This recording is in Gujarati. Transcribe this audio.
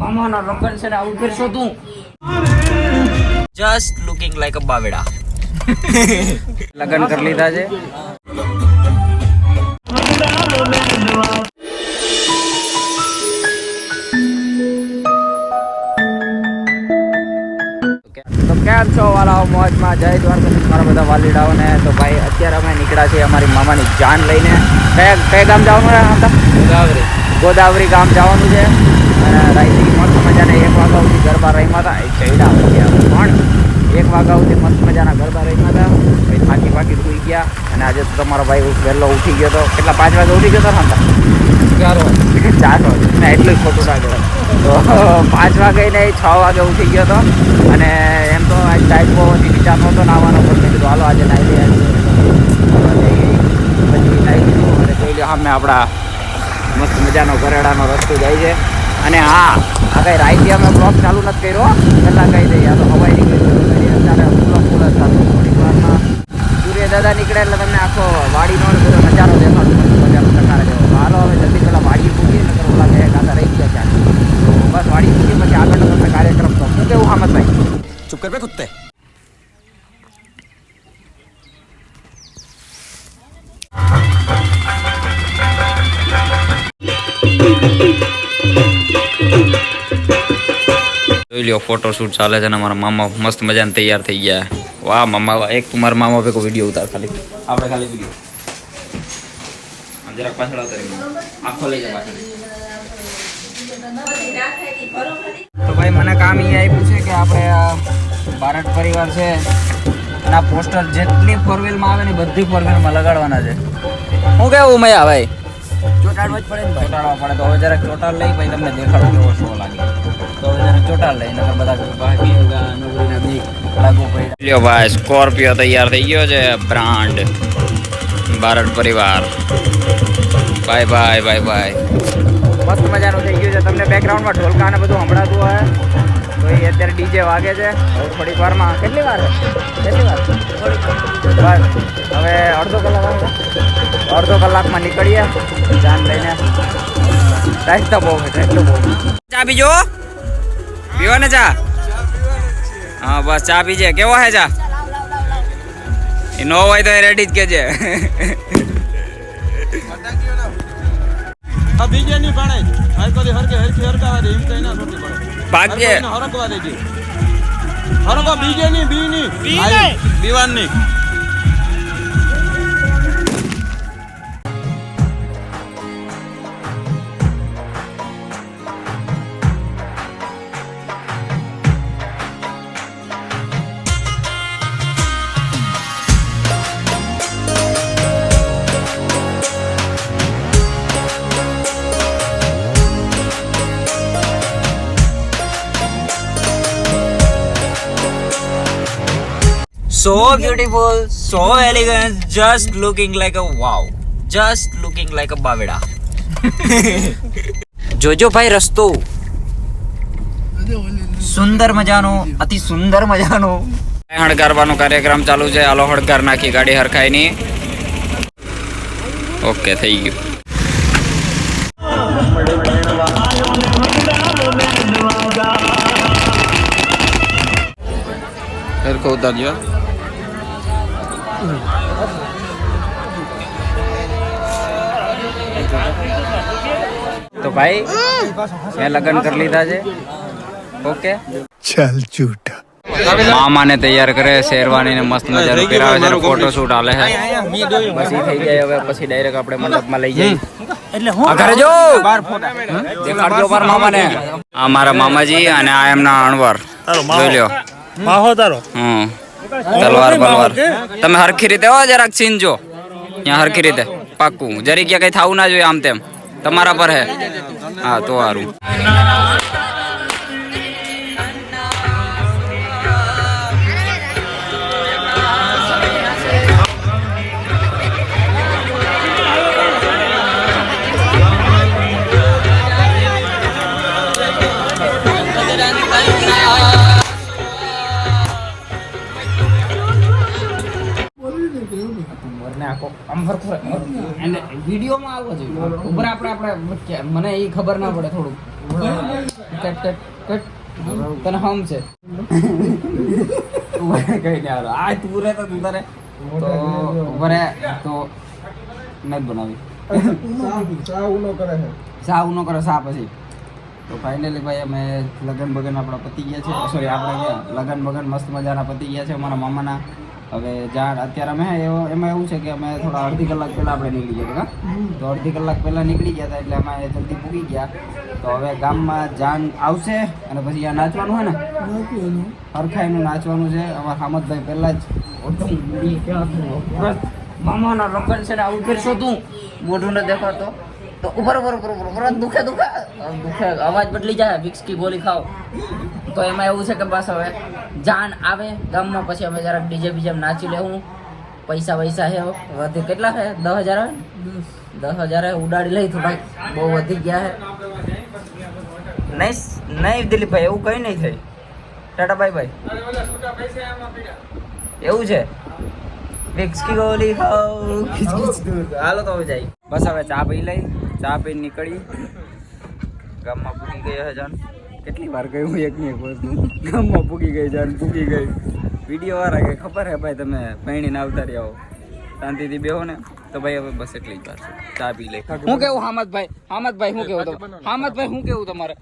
મામાના લગન છે ને આવું કરશો તું જસ્ટ લુકિંગ લાઈક અ બાવેડા લગન કરી લીધા છે તો કેમ છો વાલાઓ મોજમાં જય દ્વારકાધીશ મારા બધા વાલીડાઓને તો ભાઈ અત્યારે અમે નીકળ્યા છીએ અમારી મામાની જાન લઈને કયા ગામ જવાનું હતા ગોદાવરી ગામ જવાનું છે અને રાઈથી મસ્ત મજાને 1 વાગ્યા સુધી ગરબા રમ્યા હતા એ ચૈડા ગયા પણ 1 વાગ્યા સુધી મસ્ત મજાના ગરબા રમ્યા હતા પછી થાકી સુઈ ગયા અને આજે તો તમારો ભાઈ વહેલો ઉઠી ગયો તો કેટલા 5 વાગે ઉઠી ગયો હતો ને 4 વાગે ના એટલું ખોટું લાગે તો 5 વાગે ને 6 વાગે ઉઠી ગયો હતો અને એમ તો આજ ટાઈમ બહુ હતી વિચારનો હતો નાવાનો પણ મેં કીધું હાલો આજે નાહી લઈએ પછી નાહી લીધું અને જોઈ લો સામે આપણા મસ્ત મજાનો ગરેડાનો રસ્તો જાય છે અને હા કંઈ રાઈથી અમે બ્લોક ચાલુ નથી કર્યો પહેલાં કહી દઈએ આ તો હવાઈ નીકળી અત્યારે ફૂલ જ ચાલુ થોડીક વારમાં સૂર્ય દાદા નીકળે એટલે તમને આખો વાડીનો બધો નજારો દેખાડો મસ્ત મજાનો સકારે જેવો હાલો હવે જલ્દી પહેલાં વાડી પૂગીએ નકર ઓલા બે ગાતા રહી ગયા ત્યાં તો બસ વાડી પૂગીએ પછી આગળનો તમને કાર્યક્રમ તો શું કેવું હામદભાઈ ચૂપ કર બે કુત્તે જોઈ લ્યો ફોટોશૂટ ચાલે છે ને મારા મામા મસ્ત મજાને તૈયાર થઈ ગયા વાહ મામા એક તું મારા મામા ભેગો વિડીયો ઉતાર ખાલી આપણે ખાલી વિડીયો જરાક પાછળ આવતા આખો લઈ જા પાછળ તો ભાઈ મને કામ એ આપ્યું છે કે આપણે ભારત પરિવાર છે એના પોસ્ટર જેટલી 4-વ્હીલમાં આવે ને બધી 4-વ્હીલમાં લગાડવાના છે શું કેવું મયા ભાઈ ચોટાડવા જ પડે ને ચોટાડવા પડે તો હવે જરાક ચોટાડ લઈ પછી તમને દેખાડો કેવો શો લાગે તો હવે જરાક ચોટાડ લઈ નકર બધા બાકી નોકરીના બી લાગુ પડ્યા લ્યો ભાઈ સ્કોર્પિયો તૈયાર થઈ ગયો છે બ્રાન્ડ ભારત પરિવાર બાય બાય બાય બાય મસ્ત મજાનું થઈ ગયું છે તમને બેકગ્રાઉન્ડમાં ઢોલકા ને બધું સંભળાતું હોય તો એ અત્યારે ડીજે વાગે છે થોડીક વારમાં કેટલી વાર બસ હવે અડધો કલાકમાં નીકળીએ જાન લઈને ટાઈમ તો બહુ છે એટલું બહુ ચા પીજો પીવો ને ચા હા બસ ચા પીજે કેવો હે ચા એ નો હોય તો એ રેડી જ કેજે આ બીજે ની પાણે આ કોઈ હરકે હરકાવા દે એમ તો એના છોટી પડે ભાગ્ય હરકવા દેજે હરકો બીજે ની બી ની બીવાન ની So beautiful, so elegant, just looking like a wow, just looking like a baveda. જોજો ભાઈ રસ્તો સુંદર મજાનો અતિ સુંદર મજાનો હળગારવાનો કાર્યક્રમ ચાલુ છે હાલો હળગાર નાખી ગાડી હરખાય ની ઓકે થઈ ગયું હરકો ઉતારજો તો ભાઈ મેં લગ્ન કરી લીધા છે ઓકે चल झूठा મામાને તૈયાર કરે શેરવાની ને મસ્ત મજાનું પહેરાવે છે ફોટોશૂટ હાલે છે પછી થઈ જાય હવે પછી ડાયરેક્ટ આપણે મંડપમાં લઈ જઈએ એટલે હું ઘરે જો દેખાડજો પર મામાને આ મારા મામાજી અને આ એમના અણવર જોઈ લ્યો માહો તારો તલવાર બલવાર તમે હરખી રીતે હો જરાક છીનજો ત્યાં હરખી રીતે પાક્કું જરી ક્યાં કઈ થવું ના જોઈએ આમ તેમ તમારા પર હે હા તો સારું અને વિડીયોમાં આવવો જોઈએ ઉપર આપણે મને એ ખબર ના પડે થોડું કટ કટ કટ તને હમ છે કઈ નહીં હાલો આ તું રહે તો તું તારે તો ઉપર તો નથી બનાવી સા ઉનો કરે સા પછી તો ફાઇનલી ભાઈ અમે લગન બગન આપણા પતી ગયા છે સોરી આપણે લગન બગન મસ્ત મજાના પતી ગયા છે અમારા મામાના હવે જાણ અત્યારે અમે એમાં એવું છે કે અમે થોડા અડધી કલાક પહેલાં આપણે નીકળી ગયા હતા તો અડધી કલાક પહેલાં નીકળી ગયા હતા એટલે અમે જલ્દી પૂગી ગયા તો હવે ગામમાં જાન આવશે અને પછી આ નાચવાનું હોય ને હરખાઈનું નાચવાનું છે અમારા હામદભાઈ પહેલાં જ મામાના લગન છે ને આવું કરશો તું મોઢું ન દેખાતો તો ઉપર દુખે અવાજ બદલી જાય વિક્સ કી ગોળી ખાઓ તો એમાં એવું છે કે બસ હવે જાન આવે ગામમાં પછી અમે જરાક ડીજે બીજે નાચી લેવું પૈસા વૈસા છે વધી કેટલા છે 10,000 આવે 10,000 ઉડાડી લઈ તો ભાઈ બહુ વધી ગયા છે નહીં દિલીપભાઈ એવું કંઈ નહીં થાય ટાટા બાય બાય એવું છે વિક્સ કી ગોળી ખાઓ હાલો તો હવે જાય બસ હવે ચા પી લઈ ચા પીને નીકળી ગામમાં પૂગી ગયા જાન કેટલી વાર કહ્યું એકની એક વસ્તુ ગામમાં પૂગી ગઈ જાન પૂગી ગઈ વિડીયો વાળા કે ખબર હે ભાઈ તમે પૈણીને આવતા રહ્યા હો શાંતિથી બેહો ને તો ભાઈ હવે બસ એટલી જ વાર છે ચા પી લઈ હું કેવું હામદભાઈ શું કેવું તમારે